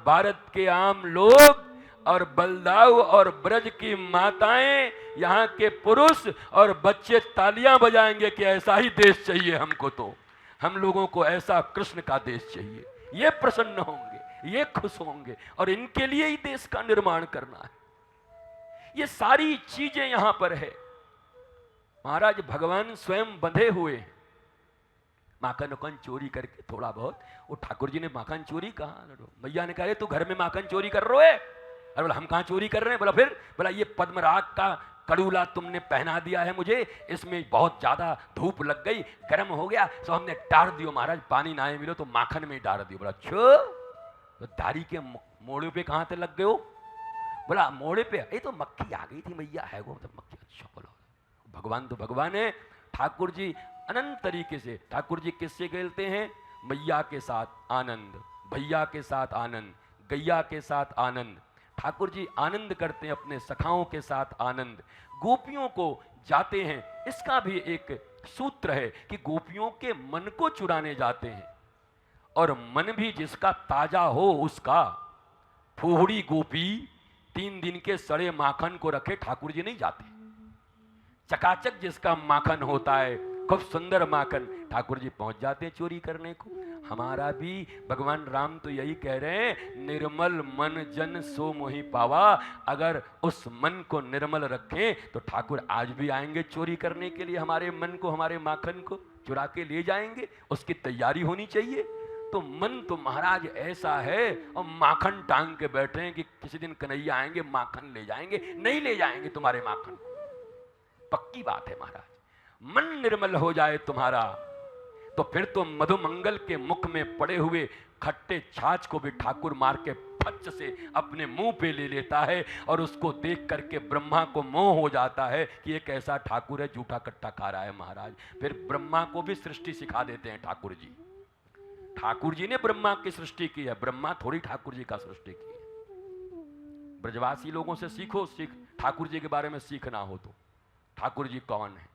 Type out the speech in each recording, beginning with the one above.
भारत के आम लोग और बलदाऊ और ब्रज की माताएं, यहाँ के पुरुष और बच्चे तालियां बजाएंगे कि ऐसा ही देश चाहिए हमको, तो हम लोगों को ऐसा कृष्ण का देश चाहिए। ये प्रसन्न होंगे, ये खुश होंगे, और इनके लिए ही देश का निर्माण करना है। ये सारी चीजें यहां पर है। महाराज भगवान स्वयं बंधे हुए हैं। माखन उखन चोरी करके थोड़ा बहुत, वो ठाकुर जी ने माखन चोरी कहा, मैया ने कहा तू घर में माखन चोरी कर रहे हो? अरे बोला हम कहां चोरी कर रहे हैं? बोला फिर? बोला ये पद्मराग का कड़ूला तुमने पहना दिया है मुझे, इसमें बहुत ज्यादा धूप लग गई, गर्म हो गया, तो हमने डाल दियो महाराज, पानी ना मिलो तो माखन में डाल दियो। बोला छो, तो दाढ़ी के मोड़े पे कहां से लग गए हो? बोला मोड़े पे, ये तो मक्खी आ गई थी मैया, है वो तो मक्खी। अच्छा, बोला भगवान तो भगवान है। ठाकुर जी अनंत तरीके से, ठाकुर जी किससे खेलते हैं? मैया के साथ आनंद, भैया के साथ आनंद, गैया के साथ आनंद। ठाकुर जी आनंद करते हैं, अपने सखाओं के साथ आनंद। गोपियों को जाते हैं, इसका भी एक सूत्र है कि गोपियों के मन को चुराने जाते हैं, और मन भी जिसका ताजा हो उसका। फूहड़ी गोपी 3 दिन के सड़े माखन को रखे ठाकुर जी नहीं जाते। चकाचक जिसका माखन होता है, खूब सुंदर माखन, ठाकुर जी पहुंच जाते हैं चोरी करने को। हमारा भी भगवान राम तो यही कह रहे हैं, निर्मल मन जन सो मोहि पावा। अगर उस मन को निर्मल रखें तो ठाकुर आज भी आएंगे चोरी करने के लिए, हमारे मन को, हमारे माखन को चुरा के ले जाएंगे। उसकी तैयारी होनी चाहिए। तो मन तो महाराज ऐसा है, और माखन टांग के बैठे हैं कि किसी दिन कन्हैया आएंगे माखन ले जाएंगे। नहीं ले जाएंगे तुम्हारे माखन, पक्की बात है महाराज। मन निर्मल हो जाए तुम्हारा तो फिर तो मधुमंगल के मुख में पड़े हुए खट्टे छाछ को भी ठाकुर मार के फच से अपने मुंह पे ले लेता है, और उसको देख करके ब्रह्मा को मोह हो जाता है कि एक ऐसा ठाकुर है जूठा कट्टा खा रहा है महाराज। फिर ब्रह्मा को भी सृष्टि सिखा देते हैं ठाकुर जी। ठाकुर जी ने ब्रह्मा की सृष्टि की है, ब्रह्मा थोड़ी ठाकुर जी का सृष्टि की है। ब्रजवासी लोगों से सीखो, ठाकुर जी के बारे में सीखना हो तो ठाकुर जी कौन है।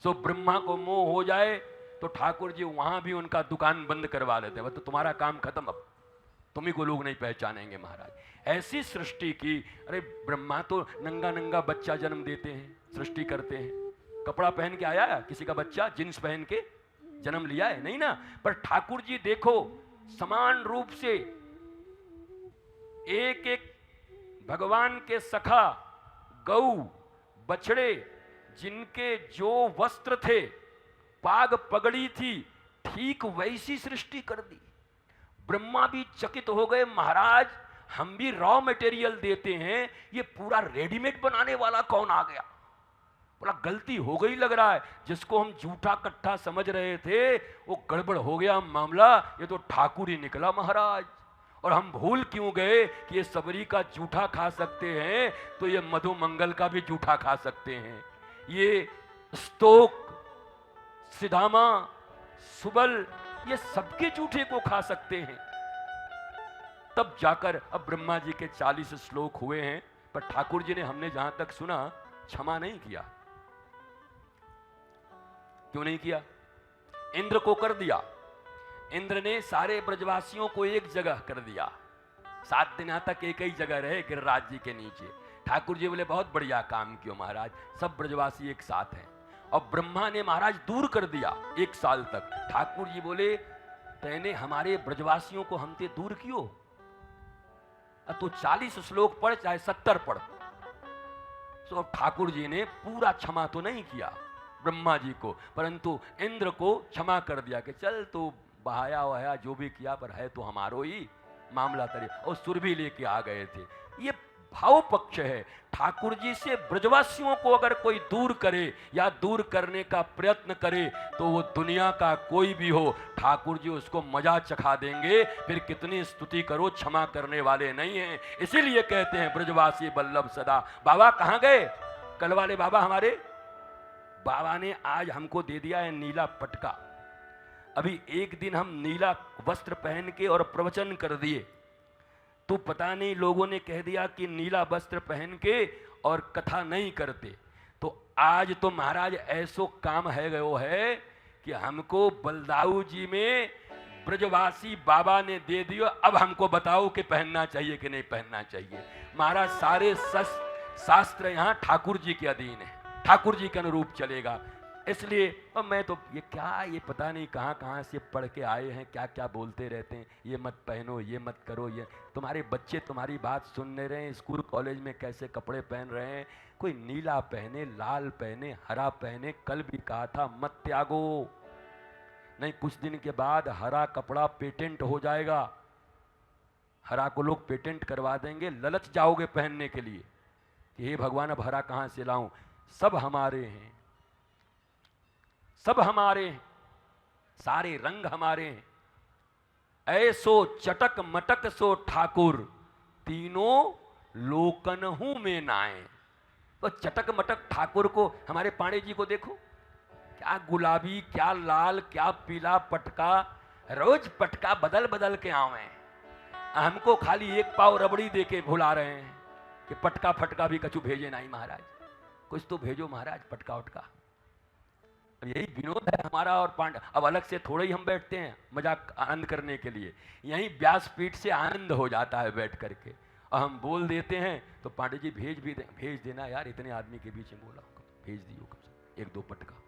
सो ब्रह्मा को मोह हो जाए तो ठाकुर जी वहां भी उनका दुकान बंद करवा लेते हैं, तो तुम्हारा काम खत्म, अब तुम्ही को लोग नहीं पहचानेंगे महाराज। ऐसी सृष्टि की। अरे ब्रह्मा तो नंगा नंगा बच्चा जन्म देते हैं, सृष्टि करते हैं। कपड़ा पहन के आया है किसी का बच्चा? जींस पहन के जन्म लिया है? नहीं ना। पर ठाकुर जी देखो समान रूप से एक एक भगवान के सखा गौ बछड़े, जिनके जो वस्त्र थे, पाग पगड़ी थी, ठीक वैसी सृष्टि कर दी। ब्रह्मा भी चकित हो गए, महाराज हम भी रॉ मटेरियल देते हैं, ये पूरा रेडीमेड बनाने वाला कौन आ गया? बोला गलती हो गई लग रहा है, जिसको हम झूठा कट्ठा समझ रहे थे वो गड़बड़ हो गया मामला, ये तो ठाकुर ही निकला महाराज। और हम भूल क्यों गए कि ये सबरी का जूठा खा सकते हैं तो ये मधुमंगल का भी जूठा खा सकते हैं। ये स्तोक, सिदामा, सुबल, ये सबके जूठे को खा सकते हैं। तब जाकर अब ब्रह्मा जी के 40 श्लोक हुए हैं, पर ठाकुर जी ने, हमने जहां तक सुना, क्षमा नहीं किया। क्यों नहीं किया? इंद्र को कर दिया। इंद्र ने सारे ब्रजवासियों को एक जगह कर दिया, 7 दिन तक एक ही जगह रहे गिरिराज जी के नीचे। ठाकुर जी बोले बहुत बढ़िया काम किया महाराज, सब ब्रजवासी एक साथ हैं। और ब्रह्मा ने महाराज दूर कर दिया 1 साल तक। ठाकुर जी बोले तैने हमारे ब्रजवासियों को हमसे दूर क्यों? तो 40 श्लोक पढ़ चाहे 70 पढ़। तो ठाकुर जी ने पूरा क्षमा तो नहीं किया ब्रह्मा जी को, परंतु इंद्र को क्षमा कर दिया कि चल तो बहाया वहाया जो भी किया, पर है तो हमारो ही मामला तरी। और सुर भी लेके आ गए थे। ये भाव पक्ष है। ठाकुर जी से ब्रजवासियों को अगर कोई दूर करे या दूर करने का प्रयत्न करे तो वो दुनिया का कोई भी हो, ठाकुर जी उसको मजा चखा देंगे। फिर कितनी स्तुति करो, क्षमा करने वाले नहीं हैं। इसीलिए कहते हैं ब्रजवासी बल्लभ सदा। बाबा कहाँ गए? कल वाले बाबा हमारे, बाबा ने आज हमको दे दिया है नीला पटका। अभी एक दिन हम नीला वस्त्र पहन के और प्रवचन कर दिए, तो पता नहीं लोगों ने कह दिया कि नीला वस्त्र पहन के और कथा नहीं करते। तो आज तो महाराज ऐसो काम है गयो है कि हमको बलदाऊ जी में ब्रजवासी बाबा ने दे दियो, अब हमको बताओ कि पहनना चाहिए कि नहीं पहनना चाहिए। महाराज सारे शास्त्र यहाँ ठाकुर जी के अधीन है, ठाकुर जी के अनुरूप चलेगा। इसलिए और मैं तो ये क्या, ये पता नहीं कहाँ कहाँ से पढ़ के आए हैं, क्या क्या बोलते रहते हैं, ये मत पहनो, ये मत करो, ये तुम्हारे बच्चे तुम्हारी बात सुन नहीं रहे हैं। स्कूल कॉलेज में कैसे कपड़े पहन रहे हैं, कोई नीला पहने, लाल पहने, हरा पहने। कल भी कहा था मत त्यागो, नहीं कुछ दिन के बाद हरा कपड़ा पेटेंट हो जाएगा, हरा को लोग पेटेंट करवा देंगे, ललच जाओगे पहनने के लिए कि हे भगवान अब हरा कहाँ से लाऊं। सब हमारे हैं, सब हमारे हैं, सारे रंग हमारे हैं। ऐसो चटक मटक सो ठाकुर, तीनों लोकनहु में नाए। तो चटक मटक ठाकुर को, हमारे पांडे जी को देखो, क्या गुलाबी, क्या लाल, क्या पीला पटका, रोज पटका बदल बदल के आवे। हमको खाली एक पाव रबड़ी दे के भुला रहे हैं कि पटका फटका भी कछु भेजे नहीं महाराज, कुछ तो भेजो महाराज पटका उटका। यही विनोद है हमारा और पांडे। अब अलग से थोड़े ही हम बैठते हैं मजाक आनंद करने के लिए, यहीं व्यासपीठ से आनंद हो जाता है बैठ करके, और हम बोल देते हैं तो पांडे जी भेज देना यार, इतने आदमी के बीच में बोला, भेज दियो कम से एक दो पटका।